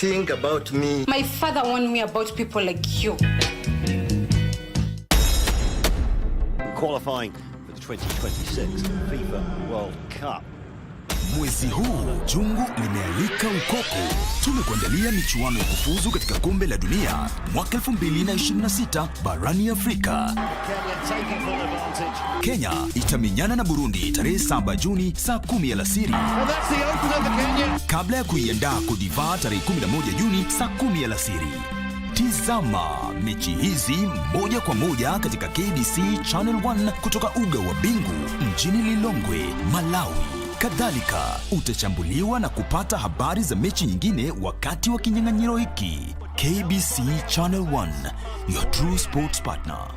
think about me. My father warned me about people like you. Qualifying for the 2026 FIFA World Cup. Mwezi huu jungu limealika ukoko. Tumekuandalia michuano ya kufuzu katika kombe la dunia mwaka 2026 barani Afrika. Kenya itamenyana na Burundi tarehe 7 Juni saa 10 alasiri. Kabla ya kuiandaa Cote d'Ivoire tarehe 11 Juni saa 10 alasiri. Tizama mechi hizi moja kwa moja katika KBC Channel 1 kutoka uga wa Bingu mjini Lilongwe, Malawi. Kadhalika utachambuliwa na kupata habari za mechi nyingine wakati wa kinyang'anyiro hiki. KBC Channel 1, your true sports partner.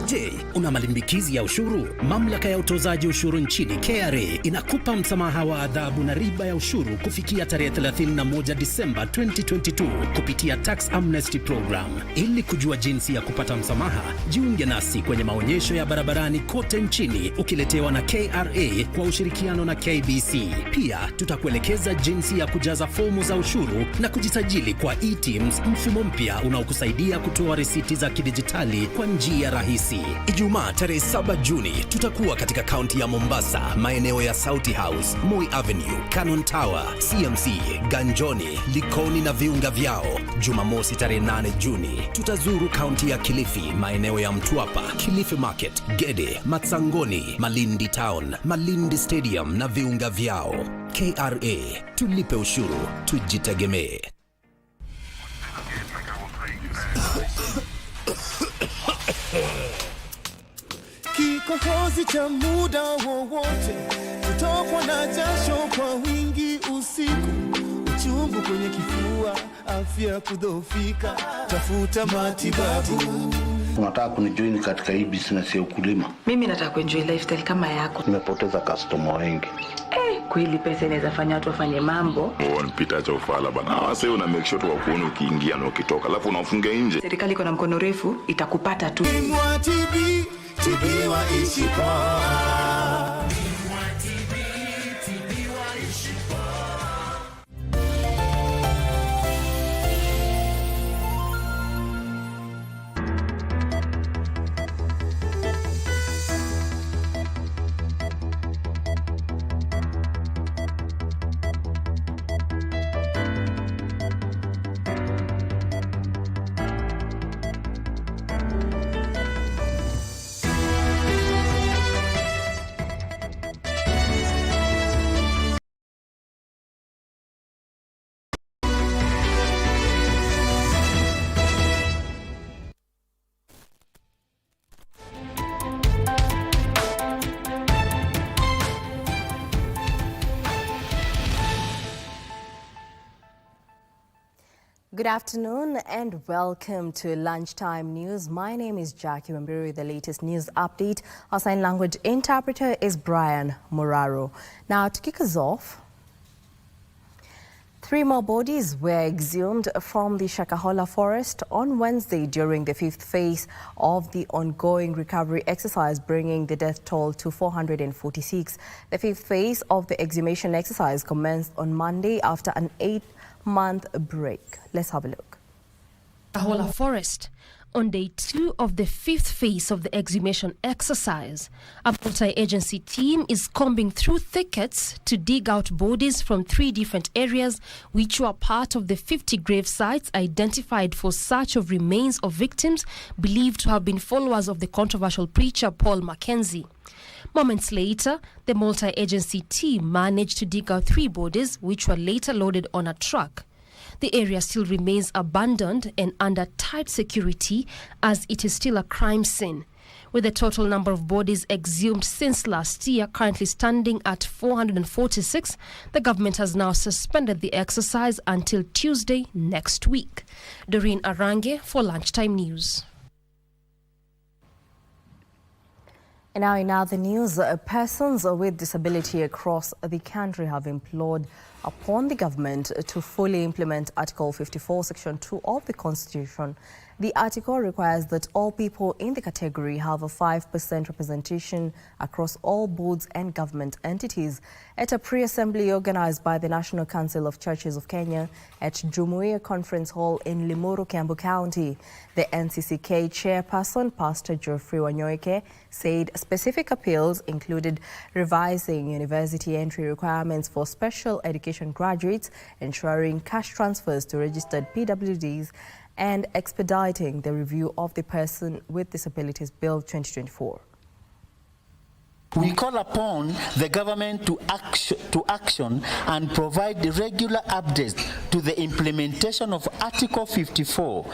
Je, una malimbikizi ya ushuru? Mamlaka ya utozaji ushuru nchini KRA inakupa msamaha wa adhabu na riba ya ushuru kufikia tarehe 31 Disemba 2022 kupitia Tax Amnesty Program. Ili kujua jinsi ya kupata msamaha, jiunge nasi kwenye maonyesho ya barabarani kote nchini ukiletewa na KRA kwa ushirikiano na KBC. Pia tutakuelekeza jinsi ya kujaza fomu za ushuru na kujisajili kwa e-Teams, mfumo mpya unaokusaidia kutoa risiti za kidijitali kwa njia rahisi. Ijumaa tarehe 7 Juni tutakuwa katika kaunti ya Mombasa, maeneo ya Sauti House, Moi Avenue, Cannon Tower, CMC, Ganjoni, Likoni na viunga vyao. Jumamosi tarehe 8 Juni tutazuru kaunti ya Kilifi, maeneo ya Mtwapa, Kilifi Market, Gede, Matsangoni, Malindi Town, Malindi Stadium na viunga vyao. KRA, tulipe ushuru, tujitegemee. Kikohozi cha muda wowote, kutokwa na jasho kwa wingi usiku, uchungu kwenye kifua, afya kudhoofika, tafuta matibabu. Unataka kunijoin katika hii business ya ukulima? Mimi nataka kuenjoy lifestyle kama yako. Nimepoteza customer wengi. Kweli pesa inaweza fanya watu wafanye mambo. Unapita cha ufala bana. Sasa una make sure tu wakuone ukiingia na ukitoka, alafu unafunga nje. Serikali iko na mkono refu, itakupata tu. Tibiwa ishi poa. Good afternoon and welcome to Lunchtime News. My name is Jackie Wambiri with the latest news update. Our sign language interpreter is Brian Moraro. Now, to kick us off, 3 more bodies were exhumed from the Shakahola forest on Wednesday during the 5th phase of the ongoing recovery exercise, bringing the death toll to 446. The 5th phase of the exhumation exercise commenced on Monday after an 8-month break. Let's have a look. Shakahola Forest. On day 2 of the 5th phase of the exhumation exercise, a multi-agency team is combing through thickets to dig out bodies from 3 different areas which were part of the 50 grave sites identified for search of remains of victims believed to have been followers of the controversial preacher Paul Mackenzie. Moments later, the multi-agency team managed to dig out 3 bodies which were later loaded on a truck. The area still remains abandoned and under tight security as it is still a crime scene, with the total number of bodies exhumed since last year currently standing at 446. The government has now suspended the exercise until Tuesday next week. Doreen Arange for Lunchtime News. And now in other news, persons with disability across the country have implored upon the government to fully implement Article 54, Section 2 of the Constitution The article requires that all people in the category have a 5% representation across all boards and government entities. At a pre-assembly organized by the National Council of Churches of Kenya at Jumuiya Conference Hall in Limuru, Kiambu County, the NCCK chairperson, Pastor Geoffrey Wanyoike, said specific appeals included revising university entry requirements for special education graduates, ensuring cash transfers to registered PWDs, and expediting the review of the Person with Disabilities Bill 2024. We call upon the government to action and provide regular updates to the implementation of Article 54,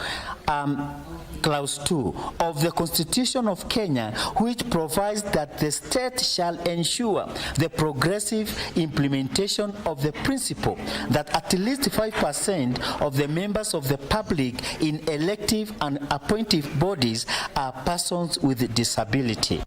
Clause 2 of the Constitution of Kenya, which provides that the state shall ensure the progressive implementation of the principle that at least 5% of the members of the public in elective and appointive bodies are persons with disability.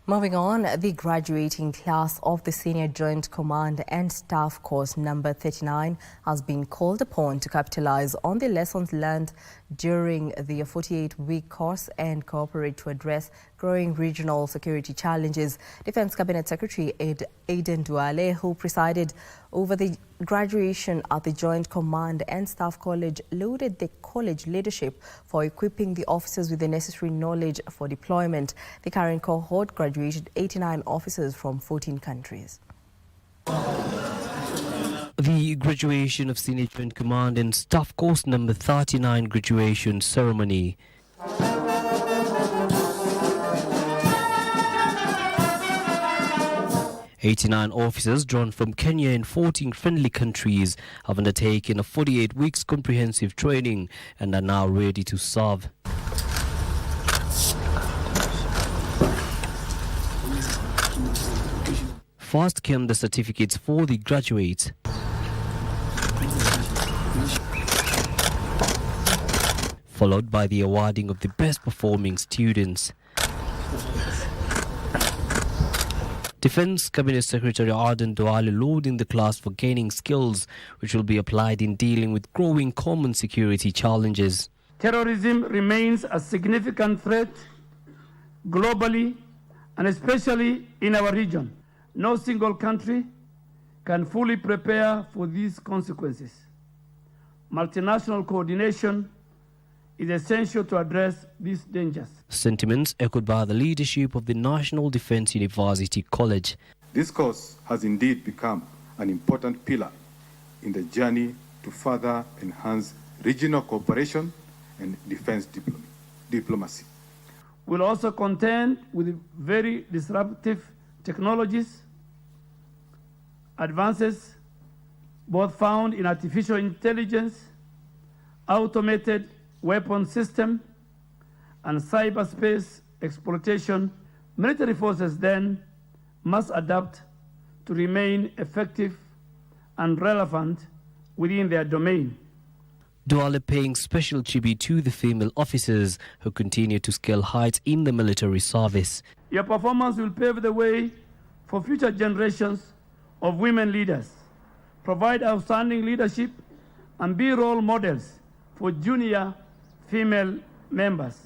Moving on, the graduating class of the Senior Joint Command and Staff Course number 39 has been called upon to capitalize on the lessons learned during the 48-week course and cooperate to address growing regional security challenges. Defense Cabinet Secretary Aiden Duale, who presided over the graduation at the Joint Command and Staff College, lauded the college leadership for equipping the officers with the necessary knowledge for deployment. The current cohort graduated 89 officers from 14 countries. The graduation of Senior Joint Command and Staff Course number 39 graduation ceremony. "89 officers drawn from Kenya and 14 friendly countries have undertaken a 48 weeks comprehensive training and are now ready to serve. First came the certificates for the graduates. Followed by the awarding of the best performing students. Defense Cabinet Secretary Aiden Duale lauding the class for gaining skills which will be applied in dealing with growing common security challenges. Terrorism remains a significant threat globally and especially in our region. No single country can fully prepare for these consequences. Multinational coordination is essential to address these dangers. Sentiments echoed by the leadership of the National Defense University College. This course has indeed become an important pillar in the journey to further enhance regional cooperation and defense diplomacy. We'll also contend with very disruptive technologies, advances both found in artificial intelligence, automated weapon system, and cyberspace exploitation. Military forces then must adapt to remain effective and relevant within their domain. Duale paying special tribute to the female officers who continue to scale heights in the military service. Your performance will pave the way for future generations of women leaders, provide outstanding leadership, and be role models for junior female members.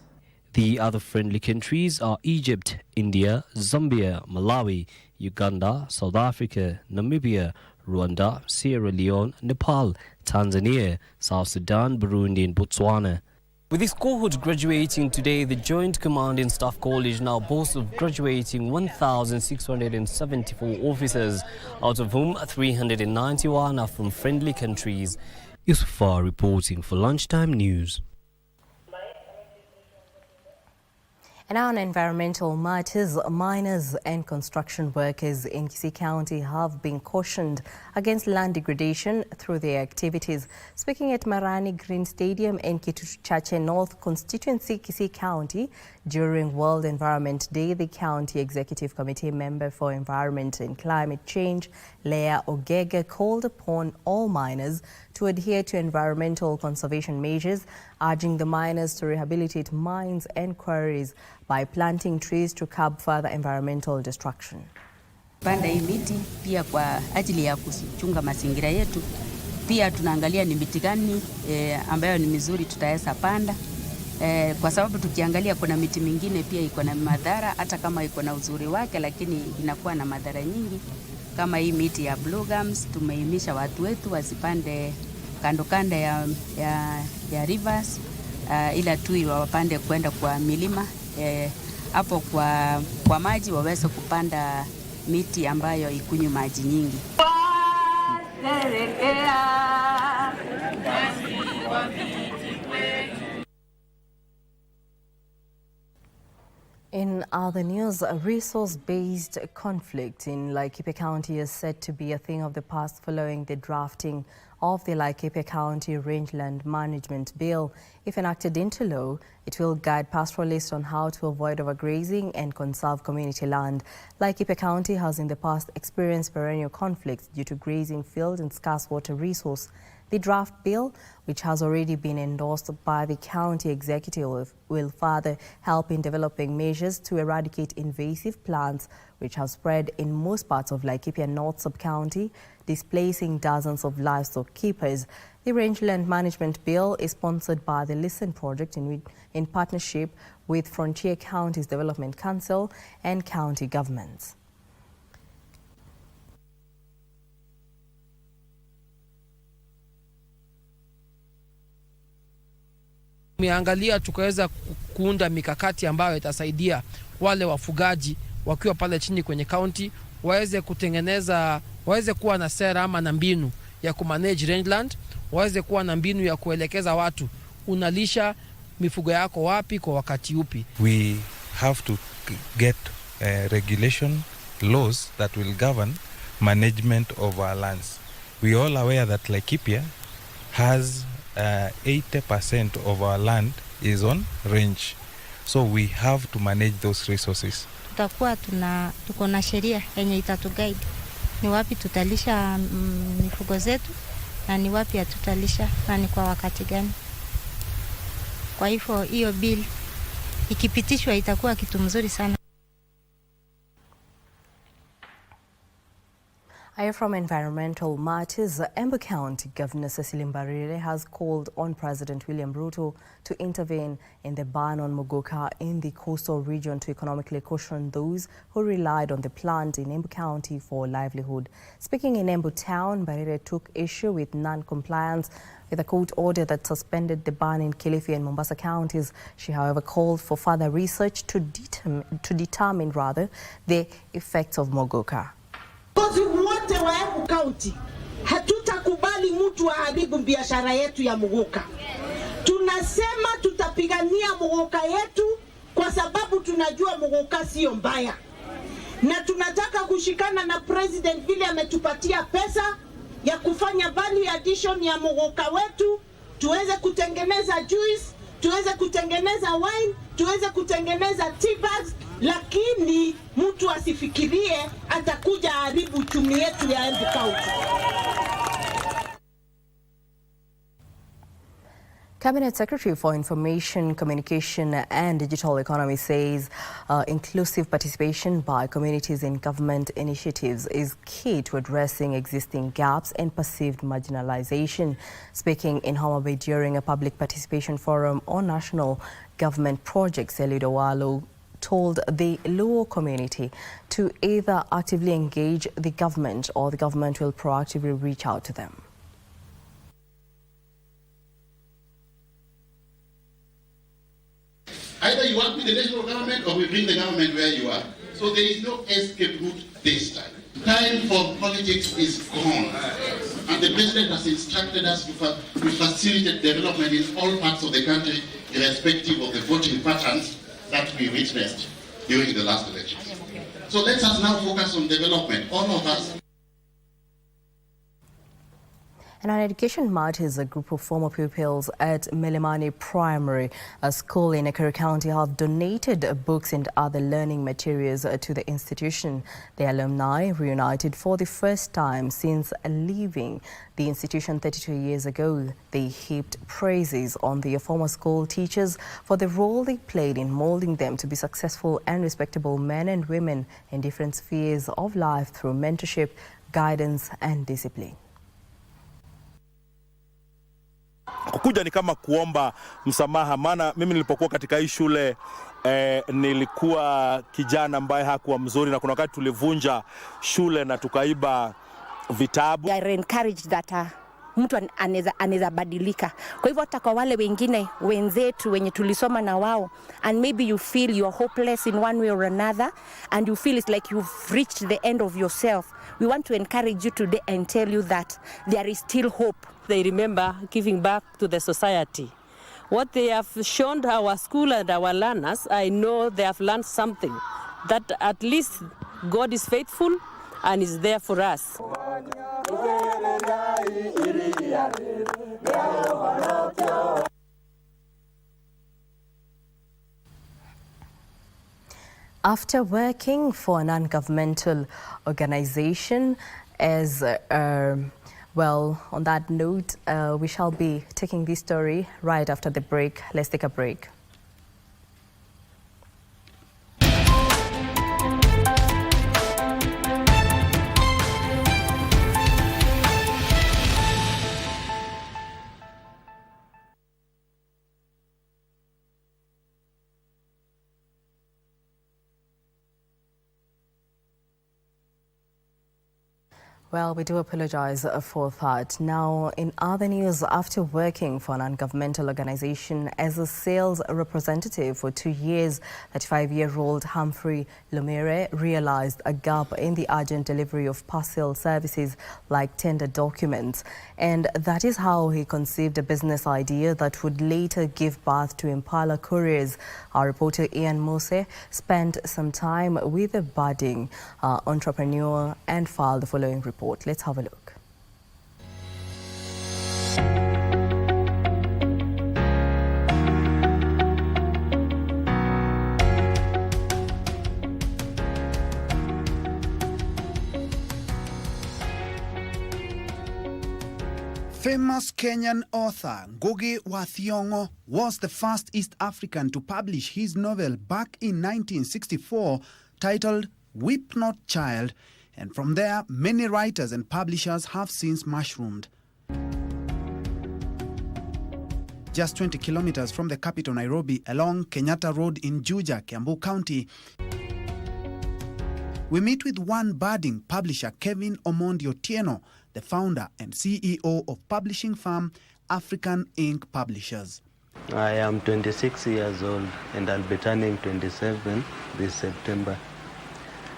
The other friendly countries are Egypt, India, Zambia, Malawi, Uganda, South Africa, Namibia, Rwanda, Sierra Leone, Nepal, Tanzania, South Sudan, Burundi and Botswana. With this cohort graduating today, the Joint Command and Staff College now boasts of graduating 1,674 officers, out of whom 391 are from friendly countries. Yusufar reporting for Lunchtime News. And on environmental matters, miners and construction workers in Kisii County have been cautioned against land degradation through their activities. Speaking at Marani Green Stadium in Kituchache North Constituency, Kisii County, during World Environment Day, the County Executive Committee member for Environment and Climate Change, Leah Ogega, called upon all miners to adhere to environmental conservation measures, urging the miners to rehabilitate mines and quarries, by planting trees to curb further environmental destruction. Panda hii miti pia kwa ajili ya kuchunga mazingira yetu. Pia tunaangalia ni miti gani ambayo ni mizuri tutaweza panda. Kwa sababu tukiangalia kuna miti mingine pia iko na madhara, hata kama iko na uzuri wake lakini inakuwa na madhara nyingi. Kama hii miti ya blue gums, tumeimisha watu wetu wasipande kando kando ya rivers, ila tu wapande kwenda kwa milima. Hapo kwa maji waweze kupanda miti ambayo ikunywe maji nyingi. In other news, a resource-based conflict in Laikipia County is said to be a thing of the past following the drafting of the Laikipia County Rangeland Management Bill. If enacted into law, it will guide pastoralists on how to avoid overgrazing and conserve community land. Laikipia County has in the past experienced perennial conflicts due to grazing fields and scarce water resource. The draft bill, which has already been endorsed by the county executive, will further help in developing measures to eradicate invasive plants which have spread in most parts of Laikipia North Sub-County, displacing dozens of livestock keepers. The Rangeland Management Bill is sponsored by the Listen Project in partnership with Frontier Counties Development Council and county governments. Tumeangalia tukaweza kuunda mikakati ambayo itasaidia wale wafugaji wakiwa pale chini kwenye county waweze kuwa na sera ama na mbinu ya kumanage rangeland, waweze kuwa na mbinu ya kuelekeza watu unalisha mifugo yako wapi kwa wakati upi. We have to get regulation laws that will govern management of our lands. We all aware that Laikipia has 80% of our land is on range, so we have to manage those resources. Tutakuwa tuko na sheria yenye itatuguide ni wapi tutalisha mifugo zetu na ni wapi hatutalisha na ni kwa wakati gani. Kwa hivyo hiyo bill ikipitishwa itakuwa kitu mzuri sana. From environmental matters, Embu County Governor Cecily Mbarire has called on President William Ruto to intervene in the ban on muguka in the coastal region to economically cushion those who relied on the plant in Embu County for livelihood. Speaking in Embu Town, Mbarire took issue with non-compliance with a court order that suspended the ban in Kilifi and Mombasa counties. She, however, called for further research to determine the effects of muguka. Kozi wote wa Embu County hatutakubali mtu aharibu biashara yetu ya muguka. Tunasema tutapigania muguka yetu kwa sababu tunajua muguka sio mbaya. Na tunataka kushikana na president vile ametupatia pesa ya kufanya value addition ya muguka wetu, tuweze kutengeneza juice, tuweze kutengeneza wine, tuweze kutengeneza tea bags, lakini mtu asifikirie atakuja haribu uchumi yetu ya Embu County. Cabinet Secretary for Information, Communication and Digital Economy says inclusive participation by communities in government initiatives is key to addressing existing gaps and perceived marginalization. Speaking in Homa Bay during a public participation forum on national government projects, Eliud Owalo told the Luo community to either actively engage the government or the government will proactively reach out to them. Either you work with the national government or we bring the government where you are. So there is no escape route this time. Time for politics is gone. And the president has instructed us to facilitate development in all parts of the country, irrespective of the voting patterns that we witnessed during the last election. So let us now focus on development, all of us. And on Education Matters, a group of former pupils at Milimani Primary School in Nakuru County have donated books and other learning materials to the institution. The alumni reunited for the first time since leaving the institution 32 years ago. They heaped praises on their former school teachers for the role they played in molding them to be successful and respectable men and women in different spheres of life through mentorship, guidance and discipline. Kukuja ni kama kuomba msamaha, maana mimi nilipokuwa katika hii shule nilikuwa kijana ambaye hakuwa mzuri, na kuna wakati tulivunja shule na tukaiba vitabu. I encourage that mtu anaweza badilika. Kwa hivyo hata kwa wale wengine wenzetu wenye tulisoma na wao, and maybe you feel you are hopeless in one way or another and you feel it's like you've reached the end of yourself, we want to encourage you today and tell you that there is still hope. They remember giving back to the society. What they have shown our school and our learners, I know they have learned something, that at least God is faithful and is there for us. After working for a non-governmental organization well, on that note, we shall be taking this story right after the break. Let's take a break. Well, we do apologize for that. Now, in other news, after working for an non-governmental organization as a sales representative for 2 years, 35-year-old Humphrey Lumire realized a gap in the urgent delivery of parcel services like tender documents. And that is how he conceived a business idea that would later give birth to Impala Couriers. Our reporter Ian Mose spent some time with a budding entrepreneur and filed the following report. Let's have a look. Famous Kenyan author Ngugi wa Thiong'o was the first East African to publish his novel back in 1964 titled Weep Not Child, and from there many writers and publishers have since mushroomed. Just 20 kilometers from the capital Nairobi along Kenyatta Road in Juja, Kiambu County, we meet with one budding publisher, Kevin Omondi Otieno, the founder and CEO of publishing firm African Ink Publishers. I am 26 years old and I'll be turning 27 this September.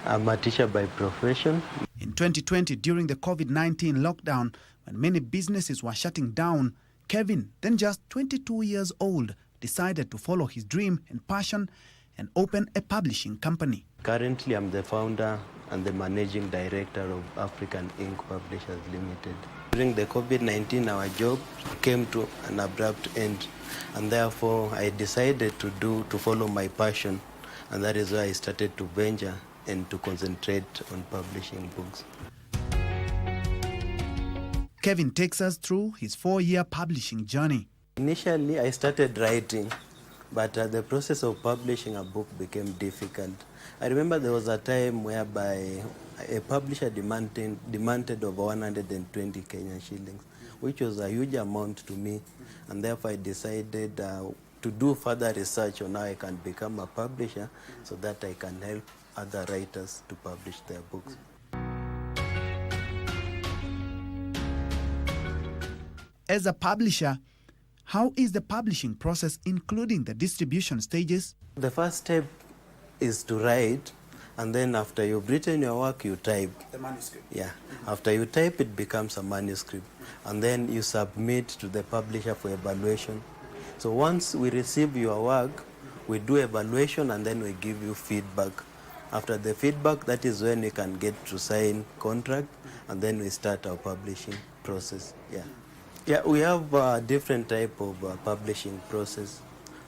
I'm a teacher by profession. In 2020, during the COVID-19 lockdown, when many businesses were shutting down, Kevin, then just 22 years old, decided to follow his dream and passion and open a publishing company. Currently, I'm the founder and the managing director of African Ink Publishers Limited. During the COVID-19, our job came to an abrupt end, and therefore I decided to follow my passion, and that is why I started to venture and to concentrate on publishing books. Kevin takes us through his 4-year publishing journey. Initially, I started writing, but the process of publishing a book became difficult. I remember there was a time whereby a publisher demanded over 120 Kenyan shillings, which was a huge amount to me, and therefore I decided to do further research on how I can become a publisher so that I can help other writers to publish their books. As a publisher, how is the publishing process, including the distribution stages? The first step is to write, and then after you've written your work, you type. The manuscript? Yeah. After you type, it becomes a manuscript, and then you submit to the publisher for evaluation. So once we receive your work, we do evaluation, and then we give you feedback After the feedback, that is when we can get to sign contract, and then we start our publishing process. Yeah, we have a different type of publishing process.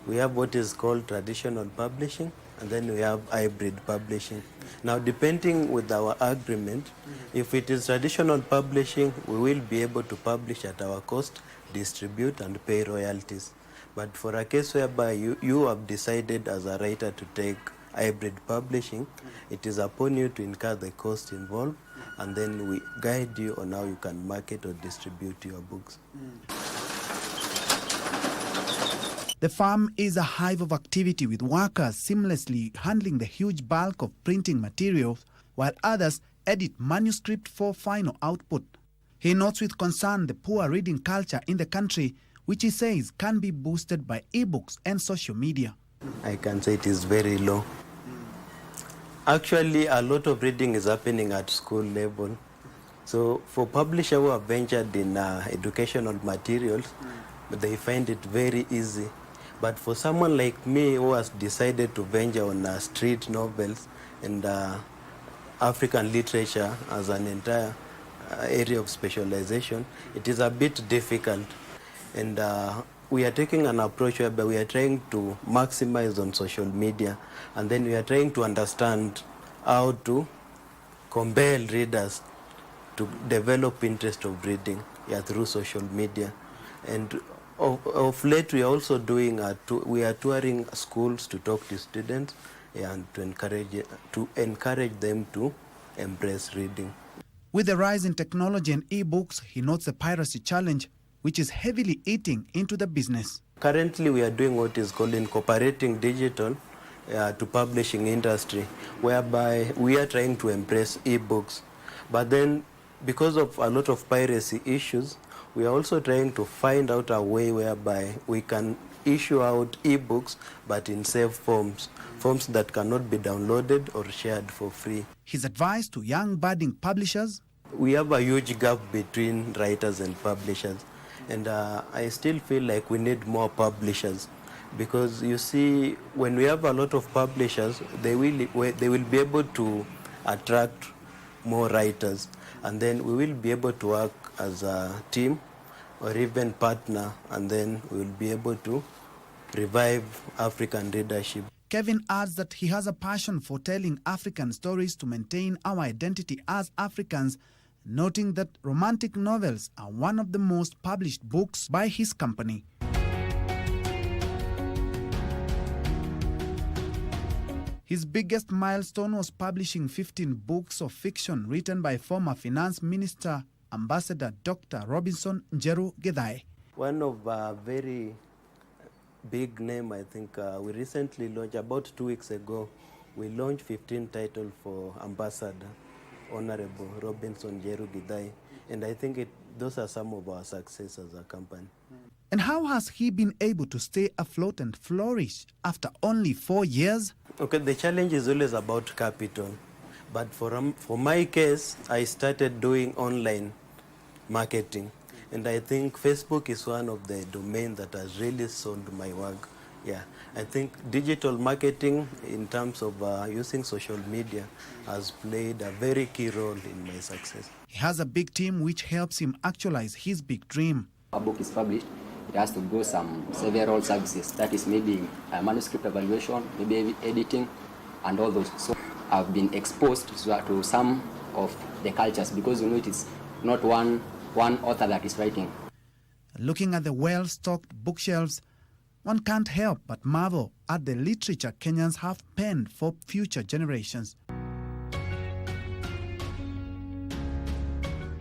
We have what is called traditional publishing, and then we have hybrid publishing. Now, depending with our agreement, if it is traditional publishing, we will be able to publish at our cost, distribute, and pay royalties. But for a case whereby you have decided as a writer to take hybrid publishing, it is upon you to incur the cost involved, and then we guide you on how you can market or distribute your books. The farm is a hive of activity, with workers seamlessly handling the huge bulk of printing materials, while others edit manuscript for final output. He notes with concern the poor reading culture in the country, which he says can be boosted by ebooks and social media. I can say it is very low. Actually, a lot of reading is happening at school level. So for publishers who have ventured in educational materials, they find it very easy. But for someone like me who has decided to venture on street novels and African literature as an entire area of specialization, it is a bit difficult. And we are taking an approach whereby we are trying to maximize on social media, and then we are trying to understand how to compel readers to develop interest of reading through social media. And of late, we are also doing we are touring schools to talk to students and to encourage them to embrace reading. With the rise in technology and ebooks, he notes the piracy challenge, which is heavily eating into the business. Currently, we are doing what is called incorporating digital to publishing industry, whereby we are trying to embrace ebooks. But then, because of a lot of piracy issues, we are also trying to find out a way whereby we can issue out ebooks, but in safe forms that cannot be downloaded or shared for free. His advice to young budding publishers? We have a huge gap between writers and publishers. And I still feel like we need more publishers, because you see, when we have a lot of publishers, they will be able to attract more writers, and then we will be able to work as a team or even partner, and then we will be able to revive African readership. Kevin adds that he has a passion for telling African stories to maintain our identity as Africans, noting that romantic novels are one of the most published books by his company. His biggest milestone was publishing 15 books of fiction written by former Finance Minister Ambassador Dr. Robinson Njeru Githai. One of a very big name, I think, we recently launched, about 2 weeks ago, we launched 15 titles for Ambassador Honorable Robinson Njeru Githai, and I think those are some of our successes as a company. And how has he been able to stay afloat and flourish after only 4 years? Okay, the challenge is always about capital. But for my case, I started doing online marketing. And I think Facebook is one of the domains that has really sold my work. Yeah, I think digital marketing in terms of using social media has played a very key role in my success. He has a big team which helps him actualize his big dream. A book is published, it has to go several services. That is maybe manuscript evaluation, maybe editing, and all those. So I've been exposed to some of the cultures, because you know it is not one author that is writing. Looking at the well-stocked bookshelves, one can't help but marvel at the literature Kenyans have penned for future generations.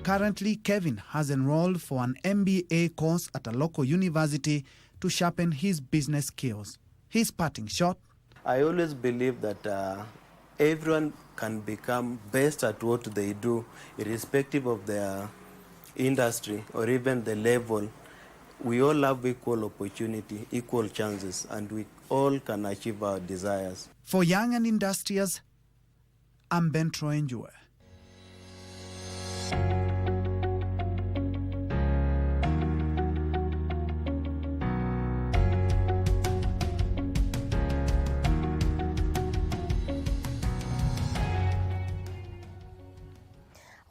Currently, Kevin has enrolled for an MBA course at a local university to sharpen his business skills. His parting shot: I always believe that everyone can become best at what they do, irrespective of their industry or even the level. We all have equal opportunity, equal chances, and we all can achieve our desires. For young and industrious, I'm Ben Troenjue.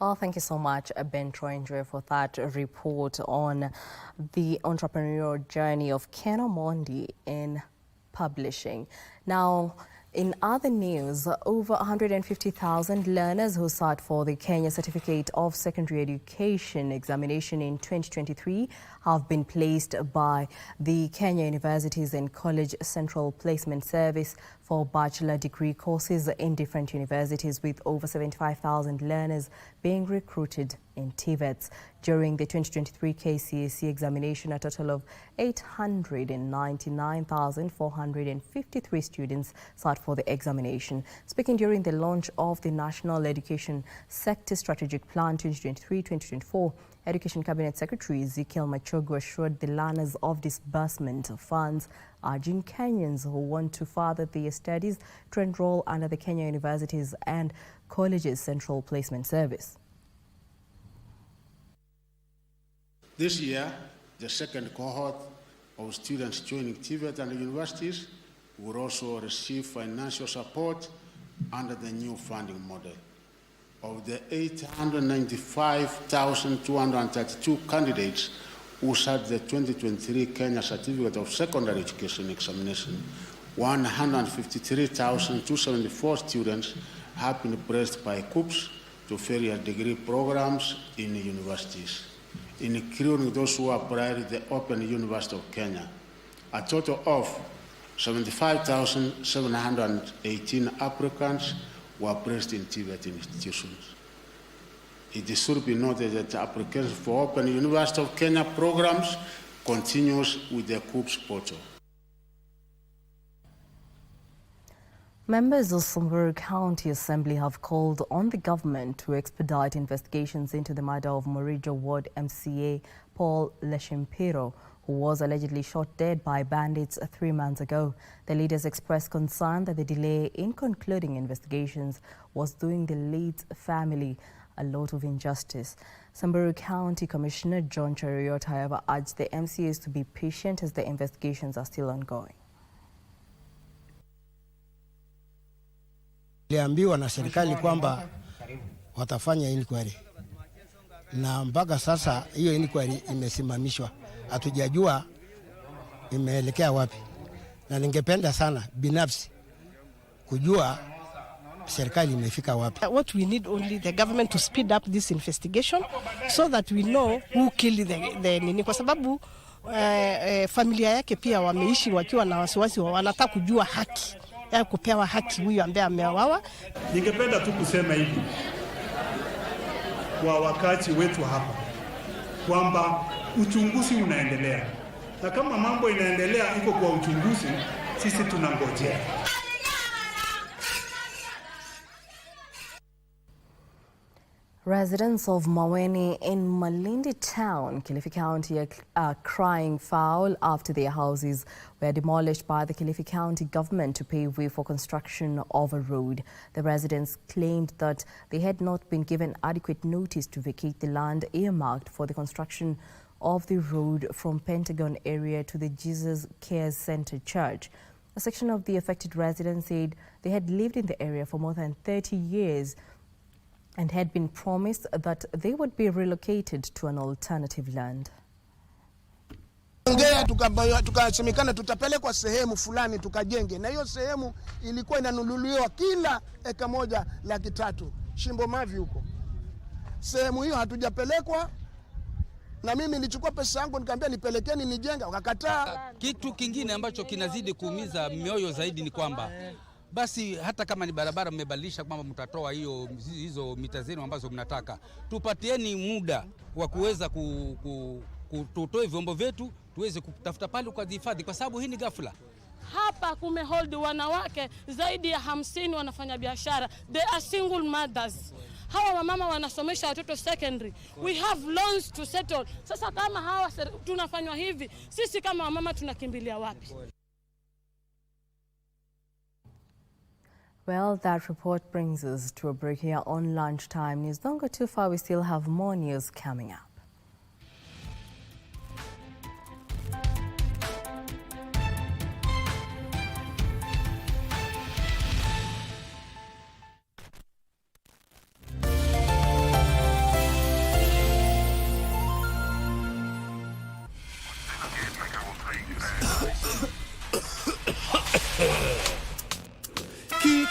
Well, thank you so much, Ben Troindre, for that report on the entrepreneurial journey of Ken Omondi in publishing. Now, in other news, over 150,000 learners who sat for the Kenya Certificate of Secondary Education examination in 2023 have been placed by the Kenya Universities and College Central Placement Service for bachelor degree courses in different universities, with over 75,000 learners being recruited in TVETs. During the 2023 KCSE examination, a total of 899,453 students sat for the examination. Speaking during the launch of the National Education Sector Strategic Plan 2023-2024, Education Cabinet Secretary Ezekiel Machogu assured the learners of disbursement of funds, urging Kenyans who want to further their studies to enroll under the Kenya Universities and Colleges Central Placement Service. This year, the second cohort of students joining TVET and universities will also receive financial support under the new funding model. Of the 895,232 candidates who sat the 2023 Kenya Certificate of Secondary Education examination, 153,274 students have been placed by COOPs to various degree programs in universities, including those who applied to the Open University of Kenya. A total of 75,718 applicants were placed in TVET institutions. It should be noted that the application for Open University of Kenya programs continues with the COOPs portal. Members of Samburu County Assembly have called on the government to expedite investigations into the murder of Morijo Ward MCA Paul Leshimpiro, who was allegedly shot dead by bandits 3 months ago. The leaders expressed concern that the delay in concluding investigations was doing the late family a lot of injustice. Samburu County Commissioner John Cheruiyot, however, urged the MCAs to be patient as the investigations are still ongoing. Liambiwa na serikali kwamba watafanya inquiry, na mpaka sasa hiyo inquiry imesimamishwa, hatujajua imeelekea wapi, na ningependa sana binafsi kujua serikali imefika wapi. What we need only the government to speed up this investigation so that we know who killed the nini, kwa sababu familia yake pia wameishi wakiwa na wasiwasi, wanataka kujua haki ya kupewa haki huyu ambaye amewawa. Ningependa tu kusema hivi kwa wakati wetu hapa kwamba uchunguzi unaendelea, na kama mambo inaendelea iko kwa uchunguzi, sisi tunangojea. Residents of Maweni in Malindi Town, Kilifi County, are crying foul after their houses were demolished by the Kilifi County government to pave way for construction of a road. The residents claimed that they had not been given adequate notice to vacate the land earmarked for the construction of the road from Pentagon area to the Jesus Cares Center Church. A section of the affected residents said they had lived in the area for more than 30 years and had been promised that they would be relocated to an alternative land. Tukasemekana tutapelekwa sehemu fulani tukajenge, na hiyo sehemu ilikuwa inanunuliwa kila eka moja $300,000 Shimbo Mavi huko. Sehemu hiyo hatujapelekwa, na mimi nilichukua pesa yangu nikamwambia nipelekeni nijenge, wakakataa. Kitu kingine ambacho kinazidi kuumiza mioyo zaidi ni kwamba basi hata kama ni barabara mmebadilisha kwamba mtatoa hizo mita zenu ambazo mnataka, tupatieni muda wa kuweza kutoa vyombo vyetu tuweze kutafuta pale kwa hifadhi, kwa sababu hii ni ghafla. Hapa kumehold wanawake zaidi ya 50 wanafanya biashara. They are single mothers. Hawa wamama wanasomesha watoto secondary. We have loans to settle. Sasa kama hawa tunafanywa hivi, sisi kama wamama tunakimbilia wapi? Well, that report brings us to a break here on Lunchtime News. Don't go too far, we still have more news coming up.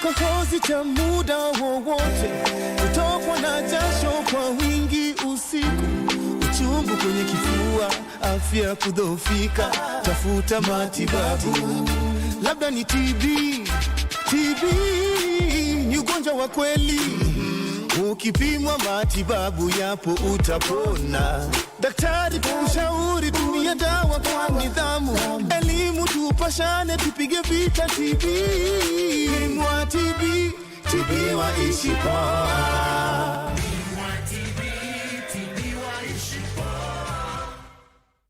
kikohozi cha muda wowote, kutokwa na jasho kwa wingi usiku, uchungu kwenye kifua, afya kudhoofika, tafuta matibabu. Labda ni TB, ni ugonjwa wa kweli. Ukipimwa matibabu yapo utapona. Daktari kushauri tumia dawa kwa nidhamu. Elimu tupashane tupige vita TB. Pimwa TB, tibiwa ishi poa.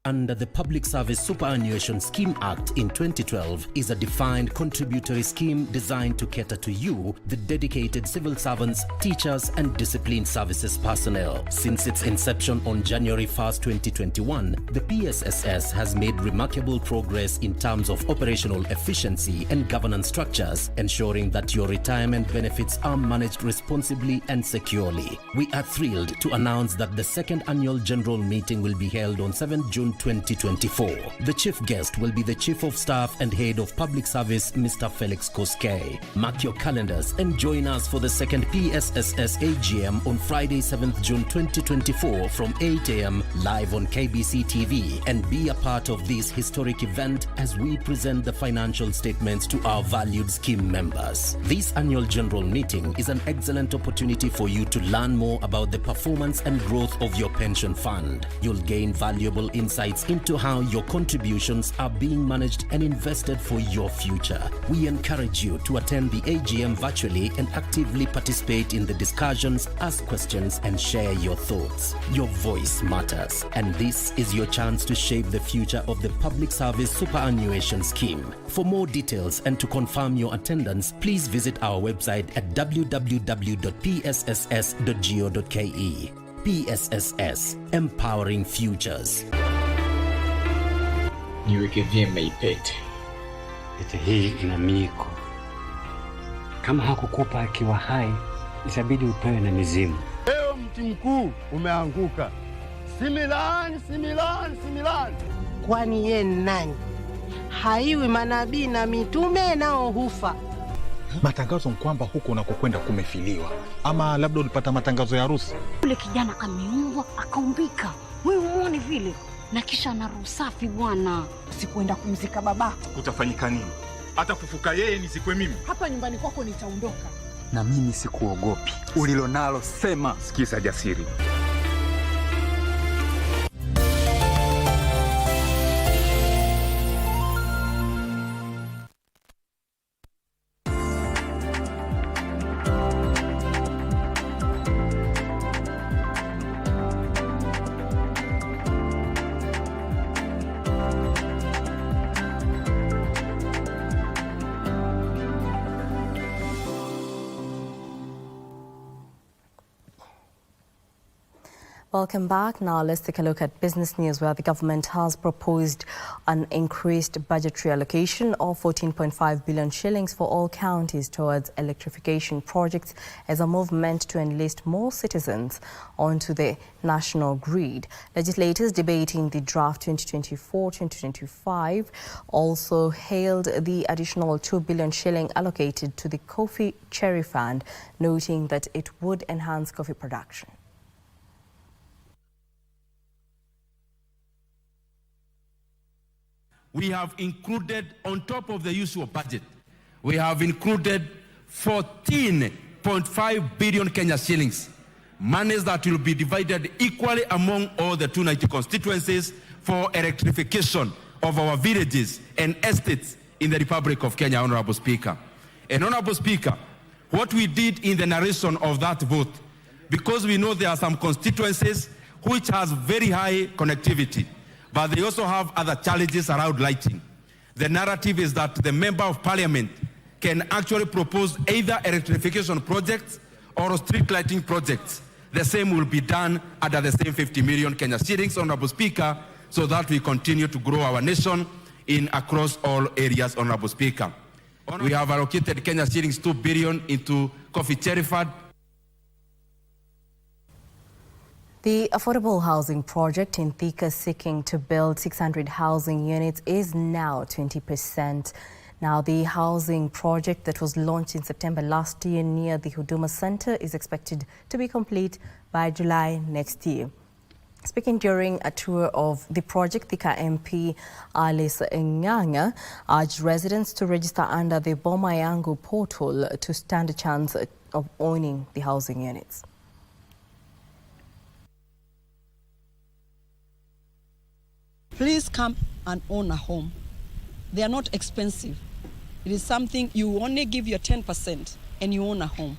Under the Public Service Superannuation Scheme Act in 2012 is a defined contributory scheme designed to cater to you, the dedicated civil servants, teachers and discipline services personnel. Since its inception on January 1st, 2021, the PSSS has made remarkable progress in terms of operational efficiency and governance structures, ensuring that your retirement benefits are managed responsibly and securely. We are thrilled to announce that the second annual general meeting will be held on 7th June 2024. The chief guest will be the Chief of Staff and Head of Public Service, Mr. Felix Koskei. Mark your calendars and join us for the second PSSS AGM on Friday, 7th June 2024 from 8 a.m. live on KBC TV, and be a part of this historic event as we present the financial statements to our valued scheme members. This annual general meeting is an excellent opportunity for you to learn more about the performance and growth of your pension fund. You'll gain valuable insights into how your contributions are being managed and invested for your future. We encourage you to attend the AGM virtually and actively participate in the discussions, ask questions and share your thoughts. Your voice matters, and this is your chance to shape the future of the Public Service Superannuation Scheme. For more details and to confirm your attendance, please visit our website at www.psss.go.ke. PSSS, empowering futures. Niweke vyema ipete. Pete hii ina miiko. Kama hakukupa akiwa hai, itabidi upewe na mizimu. Leo mti mkuu umeanguka. Similani. Kwani ye nani? Haiwi manabii na mitume nao hufa. Matangazo kwamba huko unakokwenda kumefiliwa. Ama labda ulipata matangazo ya harusi. Ule kijana kameumbwa akaumbika. Wewe muone vile. Na kisha na roho safi bwana. Sikuenda kumzika baba. Utafanyika nini? Hata kufuka yeye nisikwe mimi. Hapa nyumbani kwako nitaondoka. Na mimi sikuogopi. Ulilonalo sema. Sikiza jasiri. Welcome back. Now let's take a look at business news, where the government has proposed an increased budgetary allocation of 14.5 billion shillings for all counties towards electrification projects as a movement to enlist more citizens onto the national grid. Legislators debating the draft 2024-2025 also hailed the additional 2 billion shilling allocated to the Coffee Cherry Fund, noting that it would enhance coffee production. We have included, on top of the usual budget, we have included 14.5 billion Kenya shillings, monies that will be divided equally among all the 290 constituencies for electrification of our villages and estates in the Republic of Kenya, Honorable Speaker. And Honorable Speaker, what we did in the narration of that vote, because we know there are some constituencies which has very high connectivity, but they also have other challenges around lighting. The narrative is that the Member of Parliament can actually propose either electrification projects or street lighting projects. The same will be done under the same 50 million Kenya shillings, Honorable Speaker, so that we continue to grow our nation in across all areas, Honorable Speaker. We have allocated Kenya shillings 2 billion into Coffee Cherry Fund. The affordable housing project in Thika, seeking to build 600 housing units, is now 20% Now, the housing project that was launched in September last year near the Huduma Center is expected to be complete by July next year. Speaking during a tour of the project, the MP Alice Ng'ang'a urged residents to register under the Boma Yangu portal to stand a chance of owning the housing units. Please come and own a home. They are not expensive. It is something you only give your 10% and you own a home.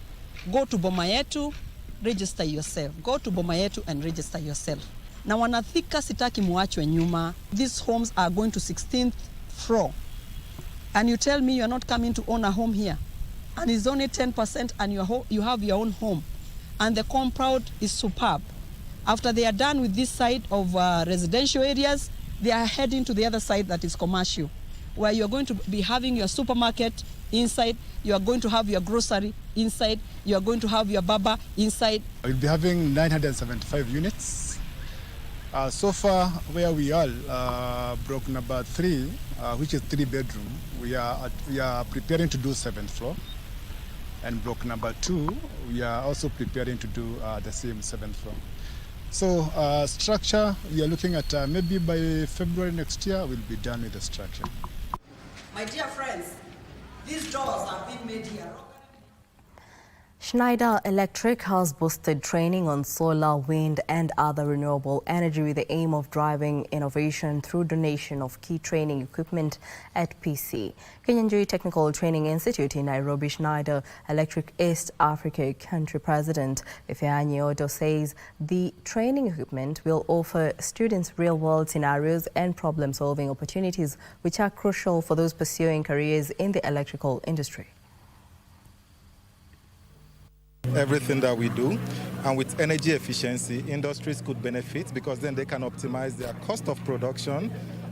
Go to Boma Yetu, register yourself. Go to Boma Yetu and register yourself. Na wanathika sitaki muachwe nyuma. These homes are going to 16th floor. And you tell me you are not coming to own a home here. And it's only 10% and you have your own home. And the compound is superb. After they are done with this side of residential areas, they are heading to the other side that is commercial, where you're going to be having your supermarket inside, you are going to have your grocery inside, you are going to have your baba inside. We'll be having 975 units. So far, where we are, block number 3, which is 3-bedroom, we are preparing to do 7th floor. And block number 2, we are also preparing to do the same 7th floor. So structure, we are looking at maybe by February next year, we'll be done with the structure. My dear friends, these doors have been made here. Schneider Electric has boosted training on solar, wind and other renewable energy with the aim of driving innovation through donation of key training equipment at PC. Kenyanjui Technical Training Institute in Nairobi. Schneider Electric East Africa Country President Ifeanyi Odo says the training equipment will offer students real-world scenarios and problem-solving opportunities which are crucial for those pursuing careers in the electrical industry. Everything that we do, and with energy efficiency, industries could benefit because then they can optimize their cost of production,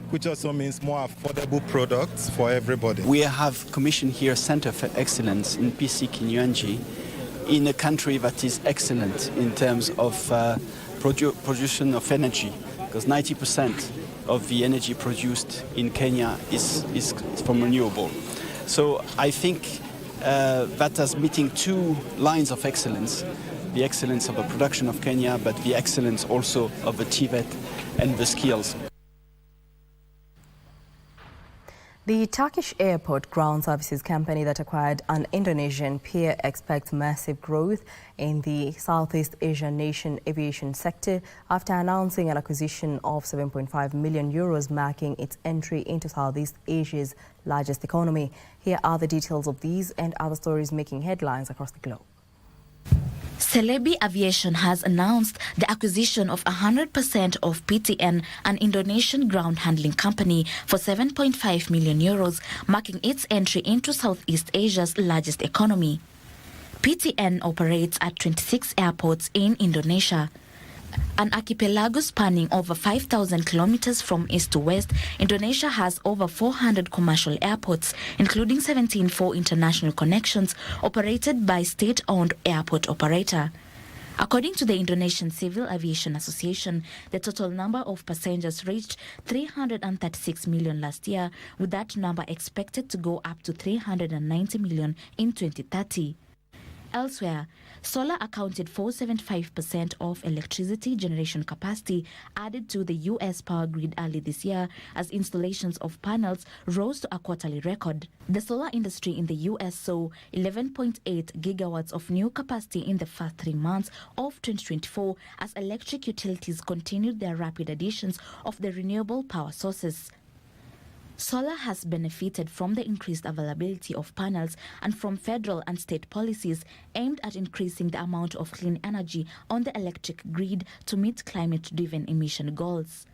which also means more affordable products for everybody. We have commissioned here a Center for Excellence in PC Kinywanji in a country that is excellent in terms of production of energy, because 90% of the energy produced in Kenya is from renewable. So I think that is meeting two lines of excellence, the excellence of the production of Kenya, but the excellence also of the TVET and the skills. The Turkish airport ground services company that acquired an Indonesian peer expects massive growth in the Southeast Asian nation aviation sector after announcing an acquisition of 7.5 million euros, marking its entry into Southeast Asia's largest economy. Here are the details of these and other stories making headlines across the globe. Celebi Aviation has announced the acquisition of 100% of PTN, an Indonesian ground handling company, for 7.5 million euros, marking its entry into Southeast Asia's largest economy. PTN operates at 26 airports in Indonesia. An archipelago spanning over 5,000 kilometers from east to west, Indonesia has over 400 commercial airports, including 17 for international connections operated by state-owned airport operator. According to the Indonesian Civil Aviation Association, the total number of passengers reached 336 million last year, with that number expected to go up to 390 million in 2030. Elsewhere, solar accounted for 75% of electricity generation capacity added to the U.S. power grid early this year as installations of panels rose to a quarterly record. The solar industry in the U.S. saw 11.8 gigawatts of new capacity in the first 3 months of 2024 as electric utilities continued their rapid additions of the renewable power sources. Solar has benefited from the increased availability of panels and from federal and state policies aimed at increasing the amount of clean energy on the electric grid to meet climate-driven emission goals.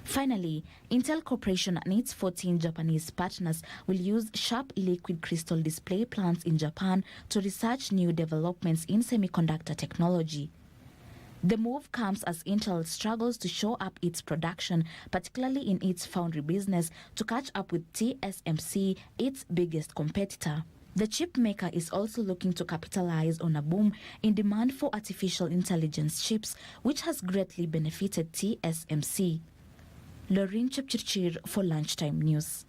Finally, Intel Corporation and its 14 Japanese partners will use sharp liquid crystal display plants in Japan to research new developments in semiconductor technology. The move comes as Intel struggles to show up its production, particularly in its foundry business, to catch up with TSMC, its biggest competitor. The chip maker is also looking to capitalize on a boom in demand for artificial intelligence chips, which has greatly benefited TSMC. Lauren Chepchirchir for Lunchtime News.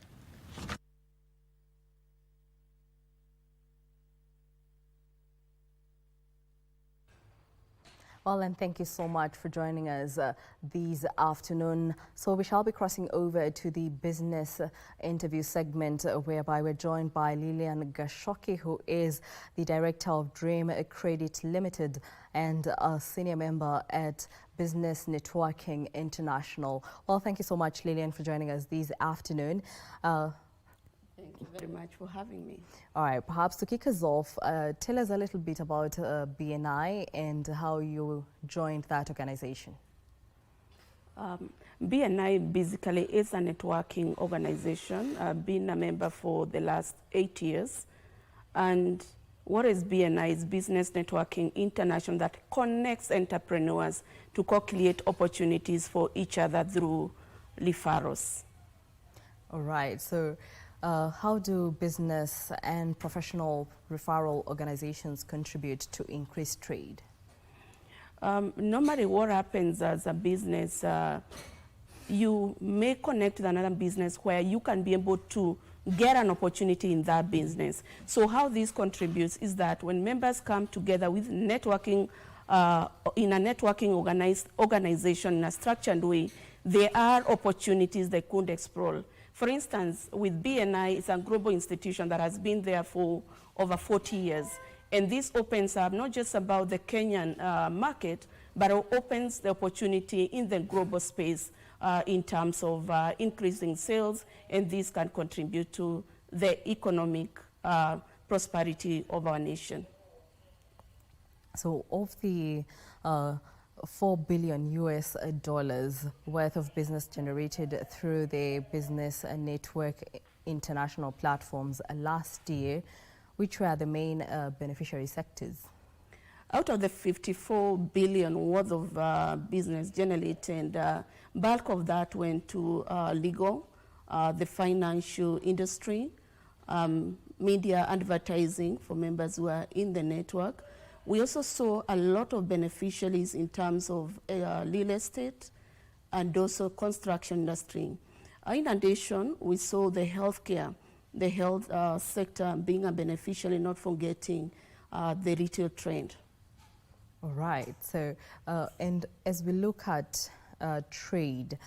Well, and thank you so much for joining us this afternoon. So we shall be crossing over to the business interview segment whereby we're joined by Lillian Gashoki, who is the Director of Dream Credit Limited and a senior member at Business Networking International. Well, thank you so much, Lillian, for joining us this afternoon. Thank you very much for having me. All right, perhaps to kick us off, tell us a little bit about BNI and how you joined that organization. BNI basically is a networking organization. I've been a member for the last 8 years. And what is BNI? It's Business Networking International, that connects entrepreneurs to co-create opportunities for each other through referrals. All right, so how do business and professional referral organizations contribute to increased trade? Normally what happens as a business, you may connect with another business where you can be able to get an opportunity in that business. So how this contributes is that when members come together with networking, in a networking organization in a structured way, there are opportunities they could explore. For instance, with BNI, it's a global institution that has been there for over 40 years. And this opens up not just about the Kenyan market, but it opens the opportunity in the global space in terms of increasing sales, and this can contribute to the economic prosperity of our nation. So of the $4 billion worth of business generated through the Business Network International platforms last year, which were the main beneficiary sectors? Out of the 54 billion worth of business generated, bulk of that went to legal, the financial industry, media advertising for members who are in the network. We also saw a lot of beneficiaries in terms of real estate and also construction industry. In addition, we saw the healthcare, the health sector being a beneficiary, not forgetting the retail trend. All right. So, and as we look at trade,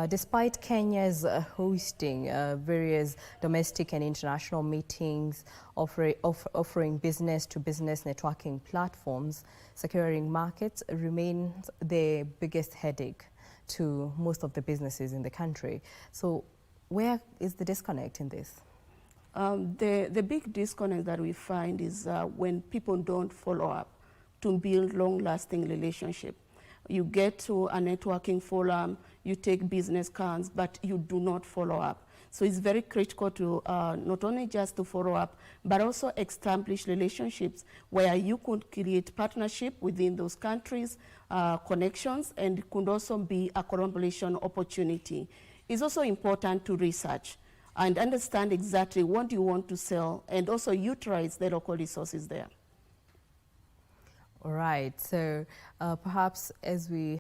despite Kenya's hosting various domestic and international meetings, offering business-to-business networking platforms, securing markets remains the biggest headache to most of the businesses in the country. So where is the disconnect in this? The big disconnect that we find is when people don't follow up to build long-lasting relationship. You get to a networking forum, you take business cards, but you do not follow up. So it's very critical to not only just to follow up, but also establish relationships where you could create partnership within those countries, connections, and it could also be a collaboration opportunity. It's also important to research and understand exactly what you want to sell and also utilize the local resources there. All right, so perhaps as we,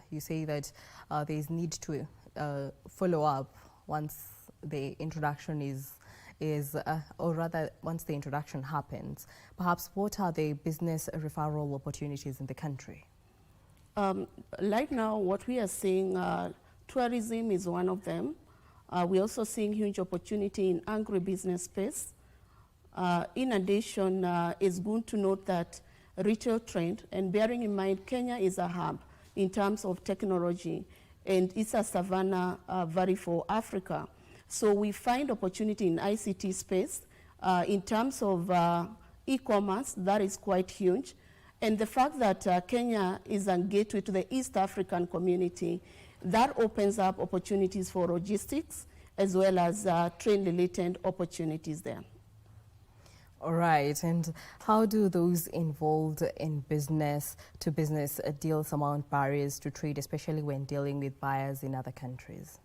you say that there is need to follow up once the introduction or rather once the introduction happens. Perhaps what are the business referral opportunities in the country? Right now, what we are seeing, tourism is one of them. We're also seeing huge opportunity in agribusiness space. In addition, it's good to note that retail trend, and bearing in mind Kenya is a hub in terms of technology, and it's a Savannah Valley for Africa. So we find opportunity in ICT space. In terms of e-commerce, that is quite huge. And the fact that Kenya is a gateway to the East African community, that opens up opportunities for logistics as well as trade-related opportunities there. All right, and how do those involved in business-to-business deals surmount barriers to trade, especially when dealing with buyers in other countries?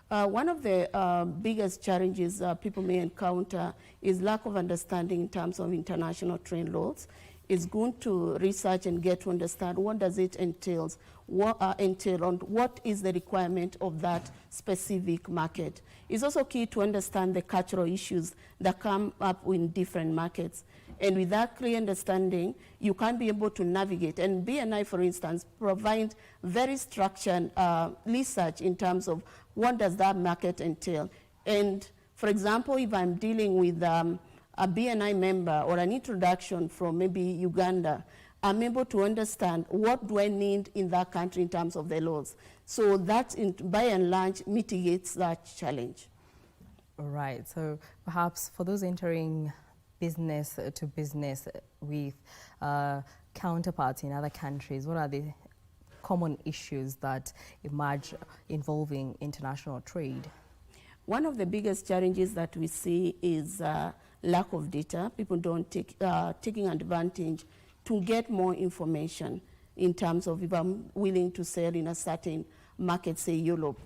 One of the biggest challenges people may encounter is lack of understanding in terms of international trade laws. It's good to research and get to understand what does it entail, and what is the requirement of that specific market. It's also key to understand the cultural issues that come up in different markets. And with that clear understanding, you can be able to navigate. And BNI, for instance, provide very structured research in terms of what does that market entail. And for example, if I'm dealing with a BNI member or an introduction from maybe Uganda, I'm able to understand what do I need in that country in terms of the laws. So that, by and large, mitigates that challenge. All right. So perhaps for those entering business to business with counterparts in other countries, what are the common issues that emerge involving international trade? One of the biggest challenges that we see is lack of data. People don't taking advantage to get more information in terms of if I'm willing to sell in a certain market, say Europe,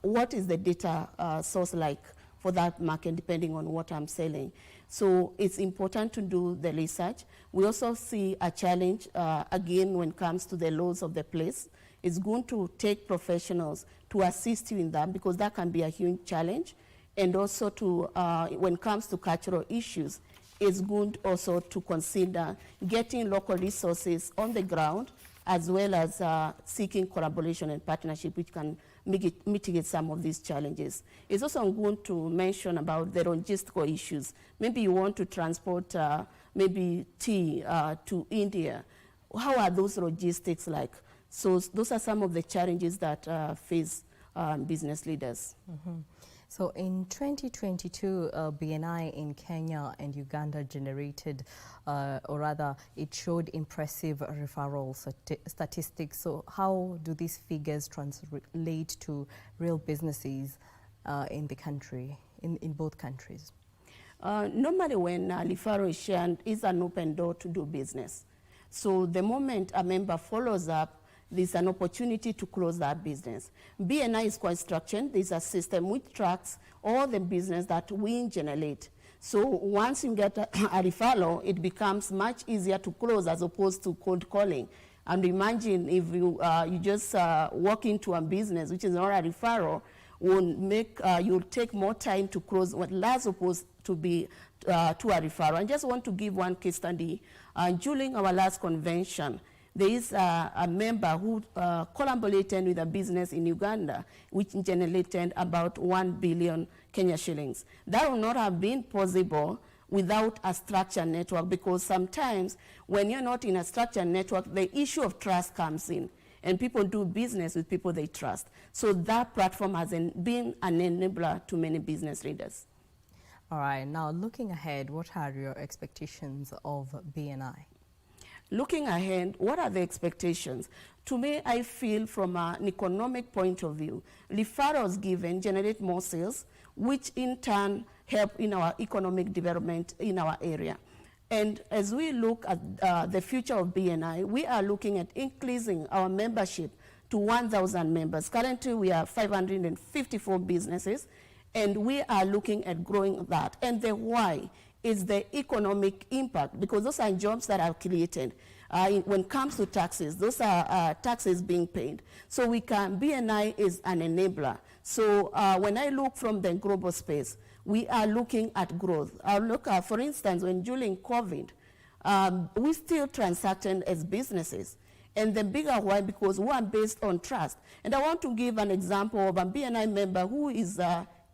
what is the data source like for that market depending on what I'm selling. So it's important to do the research. We also see a challenge, again, when it comes to the laws of the place. It's going to take professionals to assist you in that because that can be a huge challenge. And also to, when it comes to cultural issues, it's good also to consider getting local resources on the ground as well as seeking collaboration and partnership which can mitigate some of these challenges. It's also good to mention about the logistical issues. Maybe you want to transport maybe tea to India. How are those logistics like? So those are some of the challenges that face business leaders. Mm-hmm. So in 2022, BNI in Kenya and Uganda generated, or rather, it showed impressive referral statistics. So how do these figures translate to real businesses in the country, in both countries? Normally when referral is shared, it's an open door to do business. So the moment a member follows up, there's an opportunity to close that business. BNI is quite structured. There's a system which tracks all the business that we generate. So once you get a referral, it becomes much easier to close as opposed to cold calling. And imagine if you just walk into a business, which is not a referral, will make you'll take more time to close what last supposed to be to a referral. I just want to give one case study. During our last convention, there is a member who collaborated with a business in Uganda, which generated about 1 billion Kenya shillings. That would not have been possible without a structured network, because sometimes when you're not in a structured network, the issue of trust comes in, and people do business with people they trust. So that platform has been an enabler to many business leaders. All right, now looking ahead, what are your expectations of BNI? Looking ahead, what are the expectations? To me, I feel from an economic point of view, referrals given generate more sales, which in turn help in our economic development in our area. And as we look at the future of BNI, we are looking at increasing our membership to 1,000 members. Currently, we are 554 businesses, and we are looking at growing that. And the why is the economic impact, because those are jobs that are created. When it comes to taxes, those are taxes being paid. So BNI is an enabler. So when I look from the global space, we are looking at growth. I look at, for instance, when during COVID, we still transacted as businesses. And the bigger why, because we are based on trust. And I want to give an example of a BNI member who is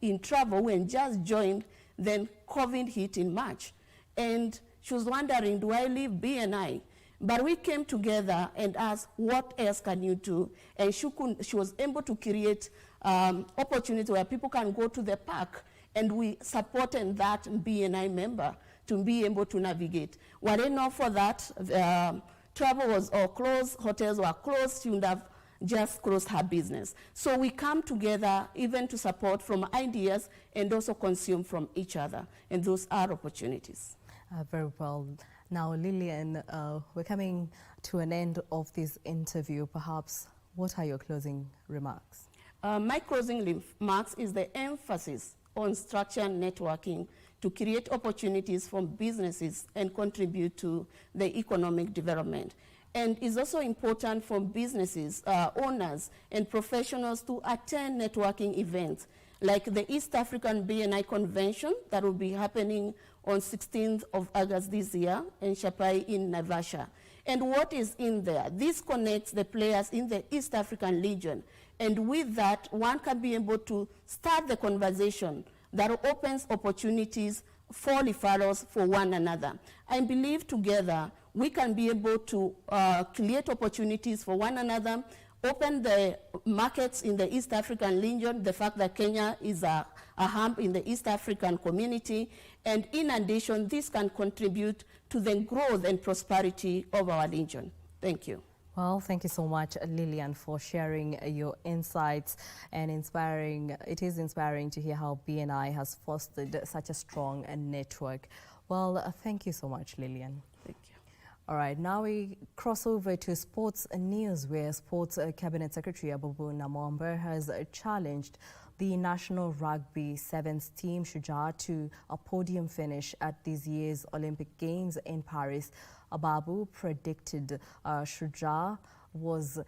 in travel and just joined. Then COVID hit in March, and she was wondering, do I leave BNI? But we came together and asked, what else can you do? And she was able to create opportunity where people can go to the park, and we supported that BNI member to be able to navigate. Were it not for that, travel was all closed, hotels were closed, she would have just closed her business. So we come together even to support from ideas and also consume from each other. And those are opportunities. Very well. Now, Lillian, we're coming to an end of this interview. Perhaps, what are your closing remarks? My closing remarks is the emphasis on structured networking to create opportunities for businesses and contribute to the economic development. And it's also important for businesses, owners, and professionals to attend networking events like the East African BNI Convention that will be happening on 16th of August this year in Shapai in Naivasha. And what is in there? This connects the players in the East African region. And with that, one can be able to start the conversation that opens opportunities for referrals for one another. I believe together we can be able to create opportunities for one another, open the markets in the East African region, the fact that Kenya is a hub in the East African community, and in addition, this can contribute to the growth and prosperity of our region. Thank you. Well, thank you so much, Lillian, for sharing your insights and inspiring. It is inspiring to hear how BNI has fostered such a strong network. Well, thank you so much, Lillian. Thank you. All right, now we cross over to sports news, where Sports Cabinet Secretary Abubu Namwamba has challenged the National Rugby Sevens team Shujaa to a podium finish at this year's Olympic Games in Paris. Ababu predicted Shujaa was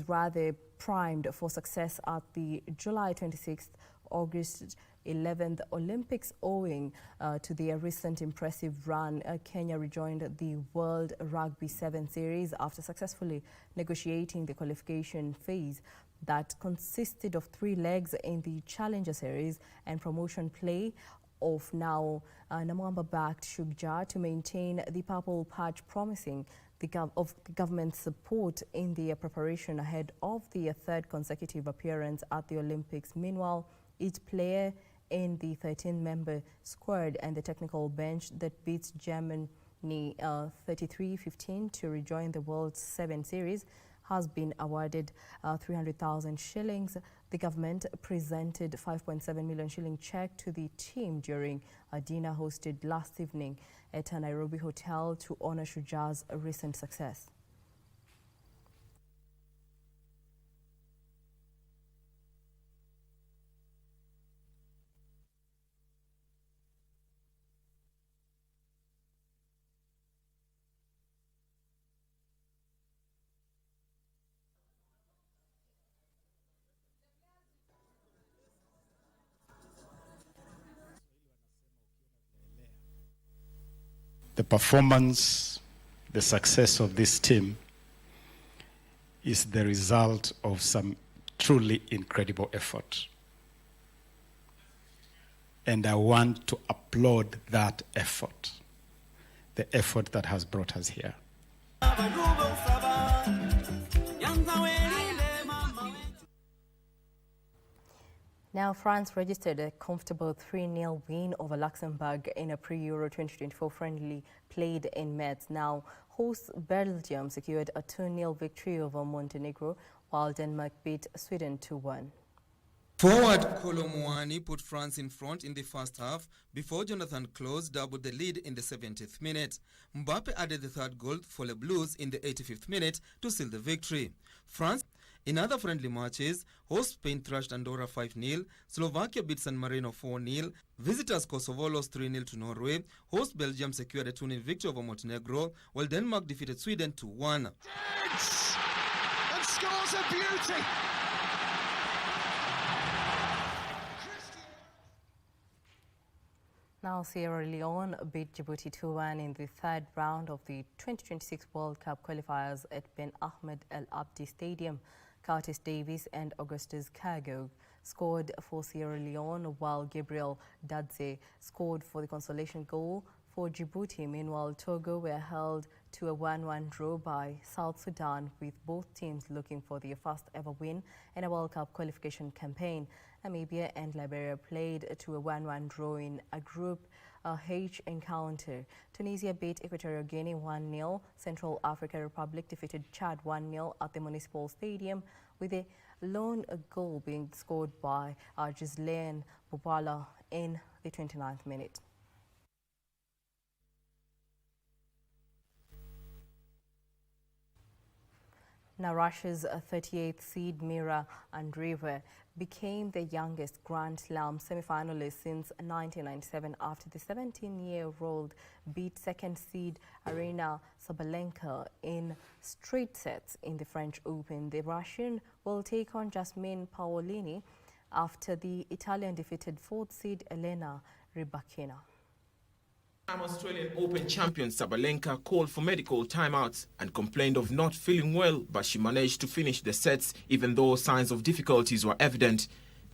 rather primed for success at the July 26th, August 11th Olympics owing to their recent impressive run. Kenya rejoined the World Rugby 7 Series after successfully negotiating the qualification phase that consisted of 3 legs in the Challenger Series and promotion play of now Namwamba-backed Shujaa to maintain the purple patch, promising the government's support in their preparation ahead of the 3rd consecutive appearance at the Olympics. Meanwhile, each player in the 13-member squad and the technical bench that beats Germany 33-15 to rejoin the World 7 Series has been awarded 300,000 shillings. The government presented 5.7 million shilling check to the team during a dinner hosted last evening at a Nairobi hotel to honor Shujaa's recent success. The performance, the success of this team is the result of some truly incredible effort. And I want to applaud that effort, the effort that has brought us here. Now, France registered a comfortable 3-0 win over Luxembourg in a pre-Euro 2024 friendly played in Metz. Now, host Belgium secured a 2-0 victory over Montenegro, while Denmark beat Sweden 2-1. Forward Kolo Muani put France in front in the first half before Jonathan Klaus doubled the lead in the 70th minute. Mbappe added the 3rd goal for the Blues in the 85th minute to seal the victory. France. In other friendly matches, host Spain thrashed Andorra 5-0, Slovakia beat San Marino 4-0, visitors Kosovo lost 3-0 to Norway, host Belgium secured a 2-0 victory over Montenegro, while Denmark defeated Sweden 2-1. And scores a beauty! Now, Sierra Leone beat Djibouti 2-1 in the 3rd round of the 2026 World Cup qualifiers at Ben Ahmed El Abdi Stadium. Curtis Davis and Augustus Cargo scored for Sierra Leone, while Gabriel Dadze scored for the consolation goal for Djibouti. Meanwhile, Togo were held to a 1-1 draw by South Sudan, with both teams looking for their first ever win in a World Cup qualification campaign. Namibia and Liberia played to a 1-1 draw in a Group H encounter. Tunisia beat Equatorial Guinea 1-0. Central African Republic defeated Chad 1-0 at the Municipal Stadium, with a lone goal being scored by Ghislaine Bubala in the 29th minute. Now, Russia's 38th seed Miraa Andreeva became the youngest Grand Slam semi-finalist since 1997 after the 17-year-old beat 2nd seed Aryna Sabalenka in straight sets in the French Open. The Russian will take on Jasmine Paolini after the Italian defeated 4th seed Elena Rybakina. Australian Open champion Sabalenka called for medical timeouts and complained of not feeling well, but she managed to finish the sets even though signs of difficulties were evident.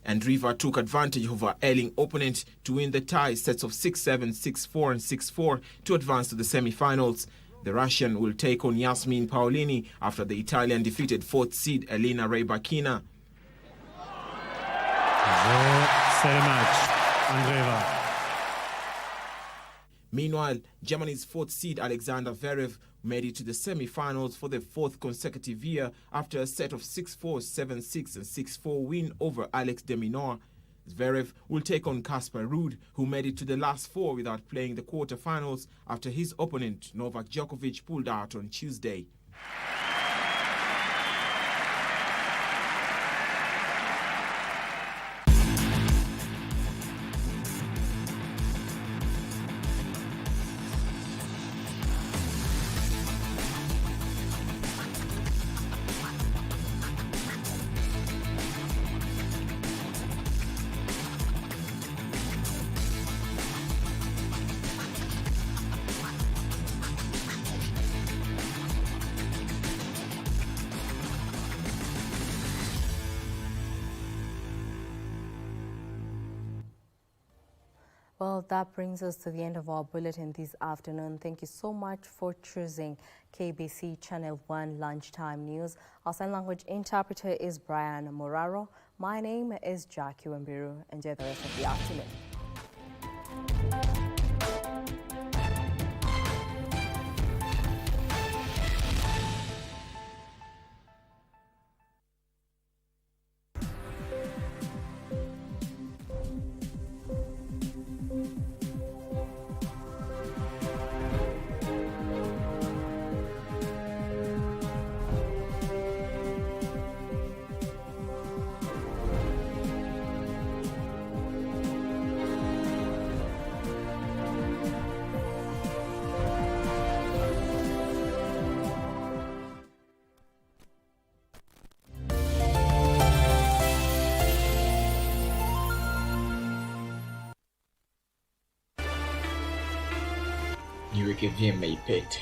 And Riva took advantage of her ailing opponent to win the tie sets of 6-7, 6-4 and 6-4 to advance to the semi-finals. The Russian will take on Yasmin Paolini after the Italian defeated 4th seed Elena Rybakina. Meanwhile, Germany's 4th seed Alexander Zverev made it to the semi-finals for the 4th consecutive year after a set of 6-4, 7-6 and 6-4 win over Alex de Minaur. Zverev will take on Casper Ruud, who made it to the last 4 without playing the quarter-finals after his opponent Novak Djokovic pulled out on Tuesday. Well, that brings us to the end of our bulletin this afternoon. Thank you so much for choosing KBC Channel 1 Lunchtime News. Our sign language interpreter is Brian Moraro. My name is Jackie Wambiru. Enjoy the rest of the afternoon. Niweke vyema ipete.